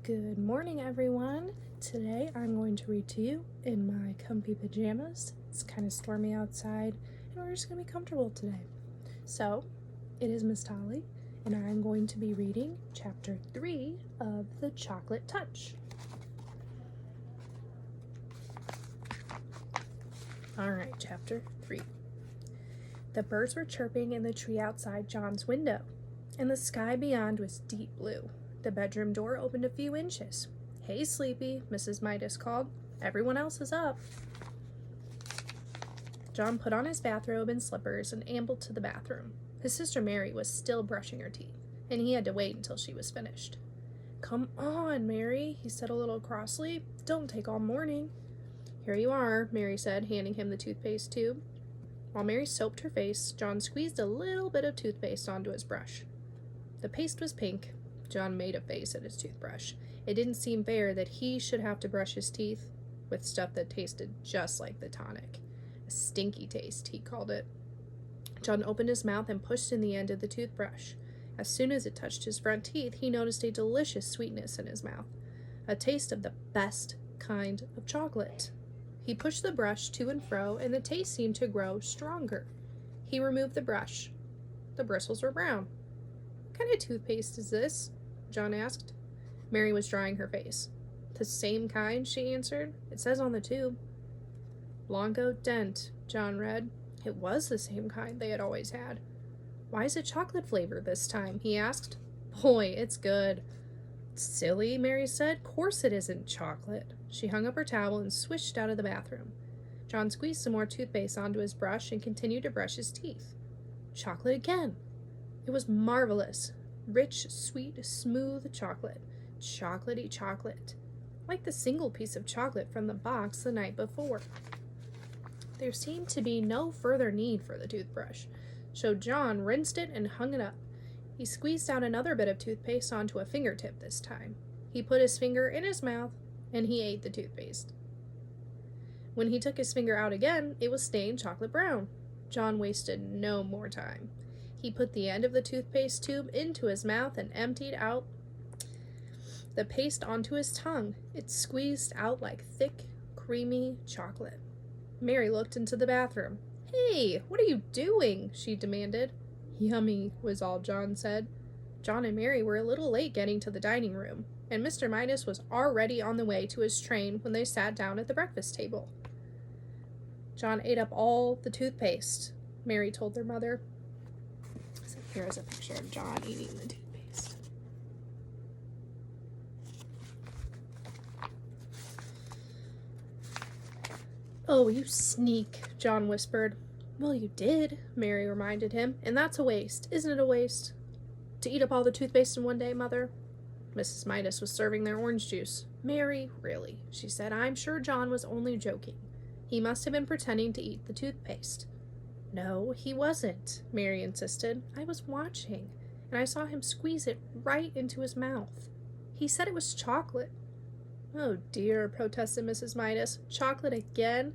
Good morning, everyone. Today I'm going to read to you in my comfy pajamas. It's kind of stormy outside, and we're just going to be comfortable today. So, it is Miss Tolly, and I'm going to be reading Chapter 3 of The Chocolate Touch. Alright, Chapter 3. The birds were chirping in the tree outside John's window, and the sky beyond was deep blue. The bedroom door opened a few inches. "Hey, Sleepy," Mrs. Midas called. "Everyone else is up." John put on his bathrobe and slippers and ambled to the bathroom. His sister Mary was still brushing her teeth, and he had to wait until she was finished. "Come on, Mary," he said a little crossly. "Don't take all morning." "Here you are," Mary said, handing him the toothpaste tube. While Mary soaped her face, John squeezed a little bit of toothpaste onto his brush. The paste was pink. John made a face at his toothbrush. It didn't seem fair that he should have to brush his teeth with stuff that tasted just like the tonic. A stinky taste, he called it. John opened his mouth and pushed in the end of the toothbrush. As soon as it touched his front teeth, he noticed a delicious sweetness in his mouth, a taste of the best kind of chocolate. He pushed the brush to and fro, and the taste seemed to grow stronger. He removed the brush. The bristles were brown. "What kind of toothpaste is this?" John asked. Mary was drying her face. "The same kind," she answered. "It says on the tube." "Blanco Dent," John read. It was the same kind they had always had. "Why is it chocolate flavored this time?" he asked. "Boy, it's good." "Silly," Mary said. "Course it isn't chocolate." She hung up her towel and swished out of the bathroom. John squeezed some more toothpaste onto his brush and continued to brush his teeth. Chocolate again. It was marvelous. Rich, sweet, smooth chocolate. Chocolatey chocolate. Like the single piece of chocolate from the box the night before. There seemed to be no further need for the toothbrush, so John rinsed it and hung it up. He squeezed out another bit of toothpaste onto a fingertip this time. He put his finger in his mouth, and he ate the toothpaste. When he took his finger out again, it was stained chocolate brown. John wasted no more time. He put the end of the toothpaste tube into his mouth and emptied out the paste onto his tongue. It squeezed out like thick, creamy chocolate. Mary looked into the bathroom. "Hey, what are you doing?" she demanded. "Yummy," was all John said. John and Mary were a little late getting to the dining room, and Mr. Midas was already on the way to his train when they sat down at the breakfast table. "John ate up all the toothpaste," Mary told their mother. So here's a picture of John eating the toothpaste. "Oh, you sneak," John whispered. "Well, you did," Mary reminded him, "and that's a waste. Isn't it a waste? To eat up all the toothpaste in one day, Mother?" Mrs. Midas was serving their orange juice. "Mary, really," she said, "I'm sure John was only joking. He must have been pretending to eat the toothpaste." "No, he wasn't," Mary insisted. "I was watching, and I saw him squeeze it right into his mouth. He said it was chocolate." "Oh dear," protested Mrs. Midas. "Chocolate again?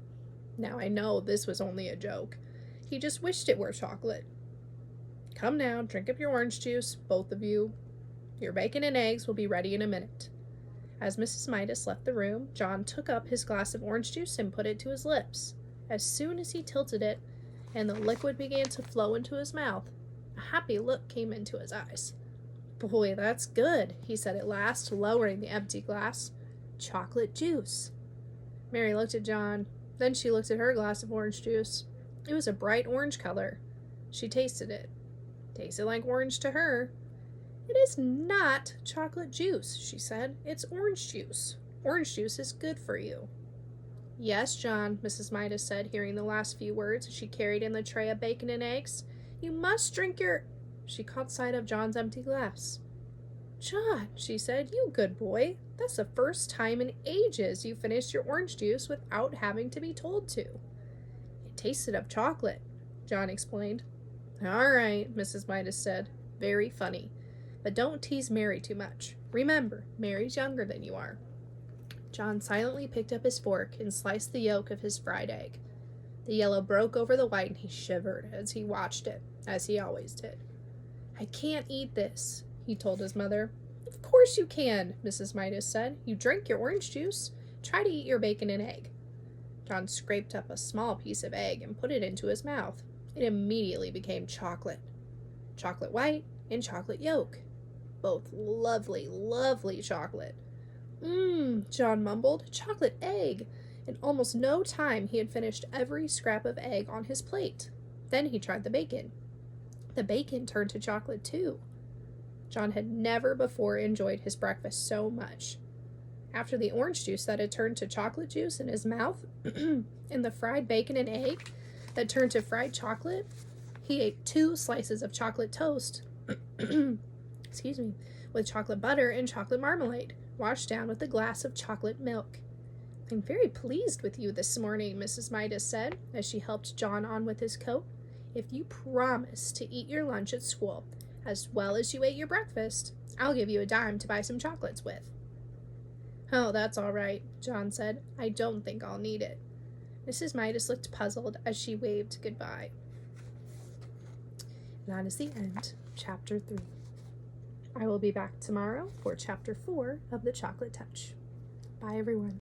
Now I know this was only a joke. He just wished it were chocolate. Come now, drink up your orange juice, both of you. Your bacon and eggs will be ready in a minute." As Mrs. Midas left the room, John took up his glass of orange juice and put it to his lips. As soon as he tilted it, and the liquid began to flow into his mouth, a happy look came into his eyes. "Boy, that's good," he said at last, lowering the empty glass. "Chocolate juice." Mary looked at John. Then she looked at her glass of orange juice. It was a bright orange color. She tasted it. Tasted like orange to her. "It is not chocolate juice," she said. "It's orange juice. Orange juice is good for you." "Yes, John," Mrs. Midas said, hearing the last few words as she carried in the tray of bacon and eggs. "You must drink your—" She caught sight of John's empty glass. "John," she said, "you good boy. That's the first time in ages you finished your orange juice without having to be told to." "It tasted of chocolate," John explained. "All right," Mrs. Midas said. "Very funny. But don't tease Mary too much. Remember, Mary's younger than you are." John silently picked up his fork and sliced the yolk of his fried egg. The yellow broke over the white, and he shivered as he watched it, as he always did. "I can't eat this," he told his mother. Of course you can, Mrs. Midas said. You drank your orange juice. Try to eat your bacon and egg. John scraped up a small piece of egg and put it into his mouth. It immediately became chocolate. Chocolate white and chocolate yolk. Both lovely, lovely chocolate. John mumbled. Chocolate egg. In almost no time he had finished every scrap of egg on his plate. Then he tried the bacon. The bacon turned to chocolate too. John had never before enjoyed his breakfast so much. After the orange juice that had turned to chocolate juice in his mouth, and the fried bacon and egg that turned to fried chocolate, he ate 2 slices of chocolate toast, with chocolate butter and chocolate marmalade, washed down with a glass of chocolate milk. I'm very pleased with you this morning, Mrs. Midas said, as she helped John on with his coat. If you promise to eat your lunch at school, as well as you ate your breakfast, I'll give you a dime to buy some chocolates with. Oh, that's all right, John said. I don't think I'll need it. Mrs. Midas looked puzzled as she waved goodbye. That is the end, Chapter 3. I will be back tomorrow for Chapter 4 of The Chocolate Touch. Bye, everyone.